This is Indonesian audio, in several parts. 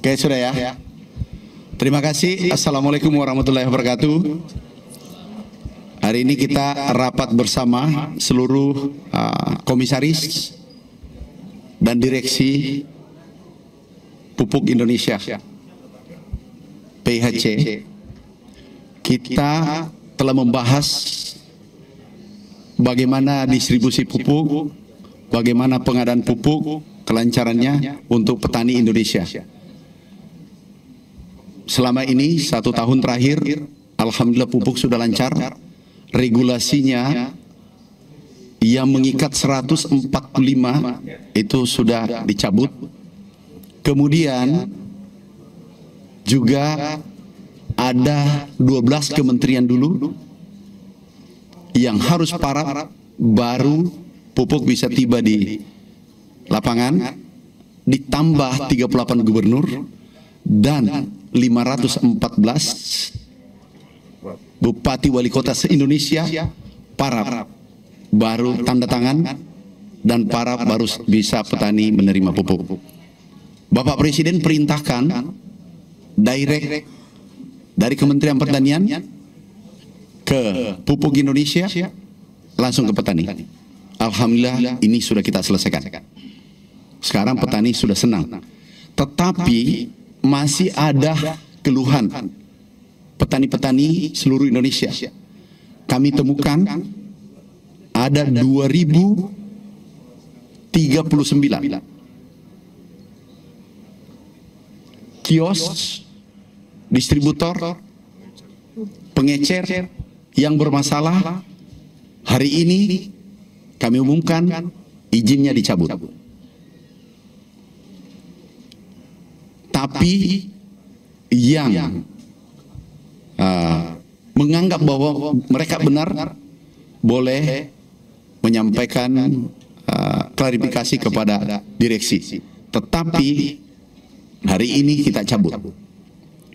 Oke, sudah ya. Terima kasih. Assalamualaikum warahmatullahi wabarakatuh. Hari ini kita rapat bersama seluruh komisaris dan direksi Pupuk Indonesia PIHC. Kita telah membahas bagaimana distribusi pupuk, bagaimana pengadaan pupuk, kelancarannya untuk petani Indonesia. Selama ini 1 tahun terakhir, alhamdulillah pupuk sudah lancar. Regulasinya yang mengikat 145 itu sudah dicabut. Kemudian juga ada 12 kementerian dulu yang harus paraf baru pupuk bisa tiba di lapangan, ditambah 38 gubernur dan 514 bupati wali kota se-Indonesia paraf baru tanda tangan dan paraf baru bisa petani menerima pupuk. Bapak Presiden perintahkan direct dari Kementerian Pertanian ke Pupuk Indonesia langsung ke petani. Alhamdulillah ini sudah kita selesaikan. Sekarang petani sudah senang. Tetapi masih ada keluhan petani-petani seluruh Indonesia. Kami temukan ada 2039 kios, distributor, pengecer yang bermasalah. Hari ini kami umumkan izinnya dicabut. Tapi yang menganggap bahwa mereka benar boleh menyampaikan klarifikasi kepada direksi. Tetapi hari ini kita cabut.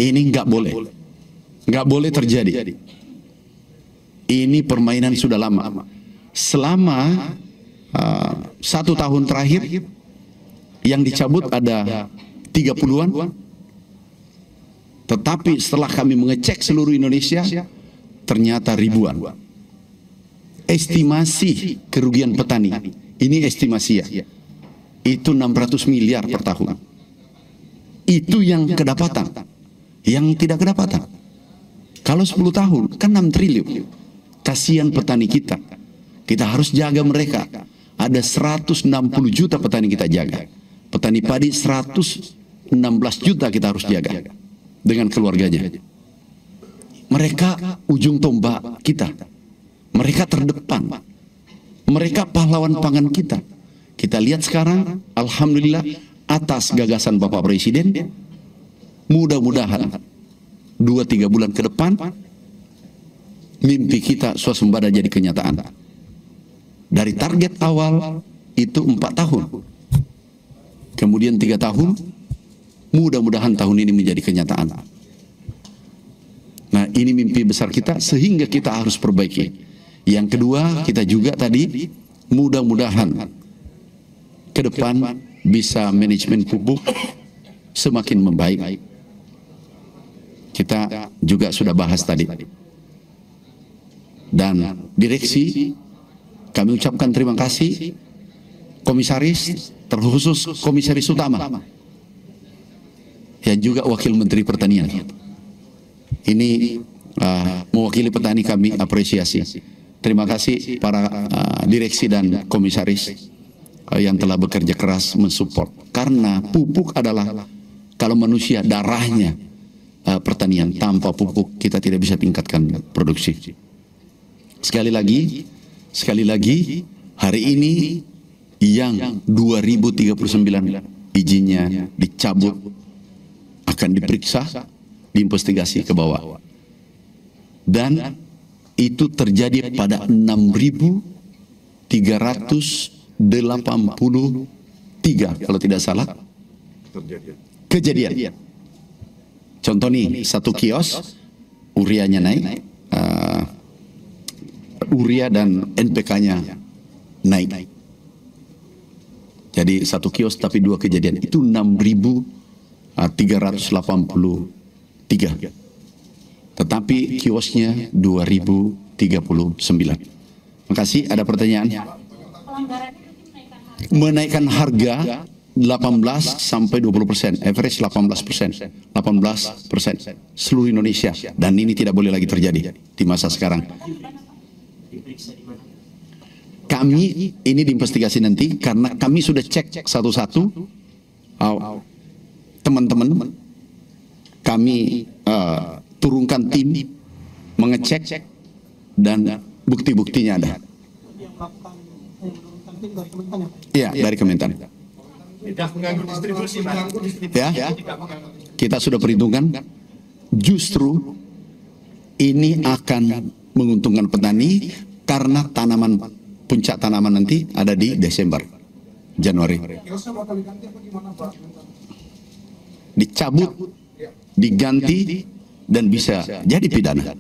Ini nggak boleh terjadi. Ini permainan sudah lama. Selama 1 tahun terakhir yang dicabut ada 30-an. Tetapi setelah kami mengecek seluruh Indonesia, ternyata ribuan. Estimasi kerugian petani, ini estimasi ya, itu 600 miliar per tahun. Itu yang kedapatan. Yang tidak kedapatan. Kalau 10 tahun, kan 6 triliun. Kasihan petani kita. Kita harus jaga mereka. Ada 160 juta petani kita jaga. Petani padi 116 juta kita harus jaga. Dengan keluarganya. Mereka ujung tombak kita. Mereka terdepan. Mereka pahlawan pangan kita. Kita lihat sekarang, alhamdulillah, atas gagasan Bapak Presiden, mudah-mudahan 2-3 bulan ke depan, mimpi kita swasembada jadi kenyataan. Dari target awal itu 4 tahun. Kemudian 3 tahun, mudah-mudahan tahun ini menjadi kenyataan. Nah, ini mimpi besar kita sehingga kita harus perbaiki. Yang kedua, kita juga tadi mudah-mudahan ke depan bisa manajemen pupuk semakin membaik. Kita juga sudah bahas tadi. Dan direksi, kami ucapkan terima kasih komisaris, terkhusus komisaris utama yang juga wakil Menteri Pertanian. Ini mewakili petani, kami apresiasi. Terima kasih para direksi dan komisaris yang telah bekerja keras mensupport. Karena pupuk adalah, kalau manusia darahnya pertanian, tanpa pupuk kita tidak bisa tingkatkan produksi. Sekali lagi hari ini yang 2039 izinnya dicabut, akan diperiksa, diinvestigasi ke bawah. Dan itu terjadi pada 6.383 kalau tidak salah kejadian. Contoh nih, satu kios urianya naik, urea dan NPK-nya naik. Jadi satu kios tapi 2 kejadian, itu 6.000 383. Tetapi kiosnya 2039. Makasih, ada pertanyaan? Menaikkan harga 18 sampai 20%, average 18%, 18% seluruh Indonesia, dan ini tidak boleh lagi terjadi di masa sekarang. Kami ini diinvestigasi nanti karena kami sudah cek satu-satu teman-teman, kami turunkan tim mengecek dan bukti-buktinya ada. Iya, dari Kementan. Ya, kita sudah perhitungkan, justru ini akan menguntungkan petani karena puncak tanaman nanti ada di Desember, Januari. Dicabut, diganti, dan bisa jadi pidana.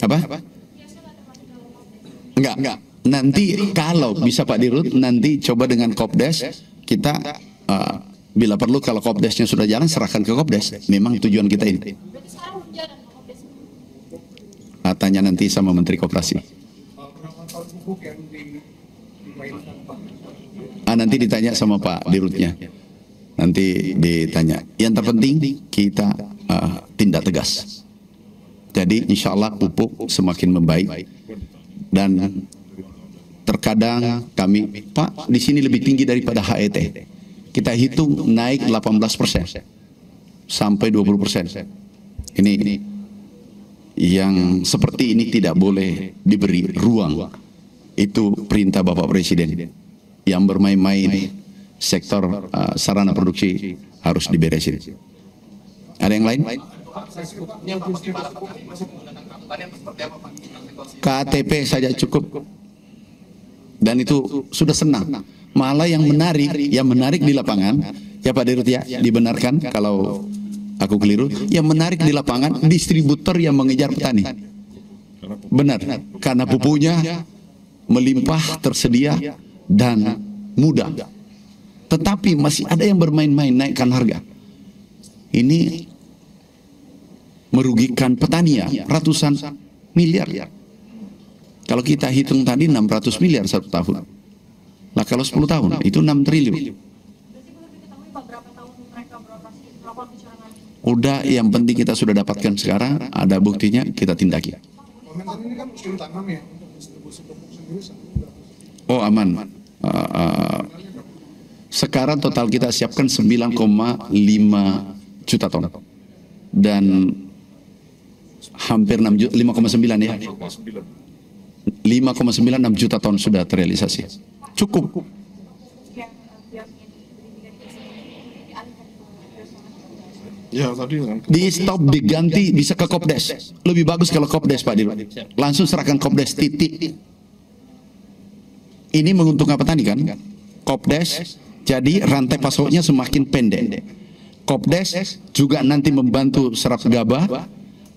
Apa? Enggak. Nanti kalau bisa Pak Dirut, nanti coba dengan Kopdes, kita bila perlu kalau Kopdesnya sudah jalan, serahkan ke Kopdes. Memang tujuan kita ini. Tanya nanti sama Menteri Koperasi. Nanti ditanya sama Pak Dirutnya. Nanti ditanya. Yang terpenting kita tindak tegas. Jadi insya Allah pupuk semakin membaik. Dan terkadang kami, Pak, di sini lebih tinggi daripada HET. Kita hitung naik 18% sampai 20%. Ini yang seperti ini tidak boleh diberi ruang. Itu perintah Bapak Presiden. Yang bermain-main sektor sarana produksi harus diberesin. Ada yang lain? KTP saja cukup. Dan itu sudah senang. Malah yang menarik di lapangan, ya Pak Dirut ya, dibenarkan kalau aku keliru, yang menarik di lapangan distributor yang mengejar petani. Benar, karena pupuknya melimpah, tersedia, dan mudah. Tetapi masih ada yang bermain-main naikkan harga. Ini merugikan petani ya, ratusan miliar. Kalau kita hitung tadi 600 miliar satu tahun. Nah kalau 10 tahun itu 6 triliun. Udah, yang penting kita sudah dapatkan sekarang, ada buktinya, kita tindaki. Oh aman. Sekarang total kita siapkan 9,5 juta ton. Dan hampir 5,9 ya. 5,96 juta ton sudah terrealisasi. Cukup. Ya, tadi di stop, diganti, bisa ke Kopdes. Lebih bagus kalau Kopdes Pak Dirut. Langsung serahkan Kopdes, titik. Ini menguntungkan petani kan? Kopdes, jadi rantai pasoknya semakin pendek. Kopdes juga nanti membantu serap gabah,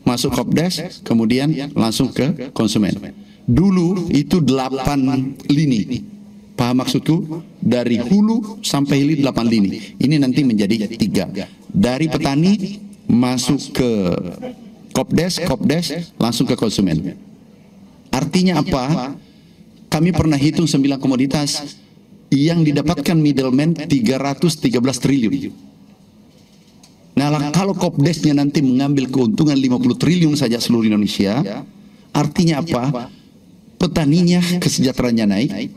masuk Kopdes, kemudian langsung ke konsumen. Dulu itu 8 lini. Paham maksudku? Dari hulu sampai hilir 8 lini. Ini nanti menjadi 3. Dari petani masuk ke Kopdes, langsung ke konsumen. Artinya apa? Kami pernah hitung 9 komoditas yang didapatkan middleman 313 triliun. Nah, kalau Kopdesnya nanti mengambil keuntungan 50 triliun saja seluruh Indonesia, artinya apa? Petaninya kesejahteraannya naik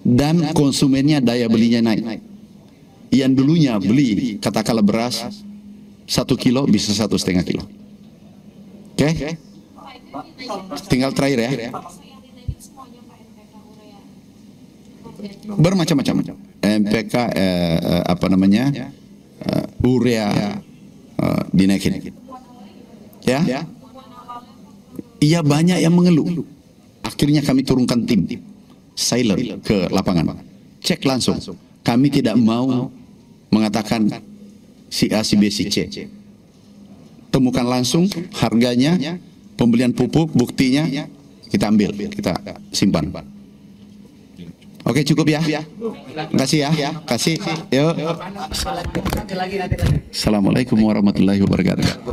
dan konsumennya daya belinya naik. Yang dulunya beli katakanlah beras 1 kilo bisa 1,5 kilo. Oke? Tinggal terakhir ya. Bermacam-macam. MPK urea dinaikin. Ya? Iya, banyak yang mengeluh. Akhirnya kami turunkan tim silent ke lapangan. Cek langsung. Kami tidak mau mengatakan si A, si B, si C. Temukan langsung harganya, pembelian pupuk, buktinya, kita ambil, kita simpan. Oke, cukup ya. Kasih ya. Kasih. Yuk. Assalamualaikum warahmatullahi wabarakatuh.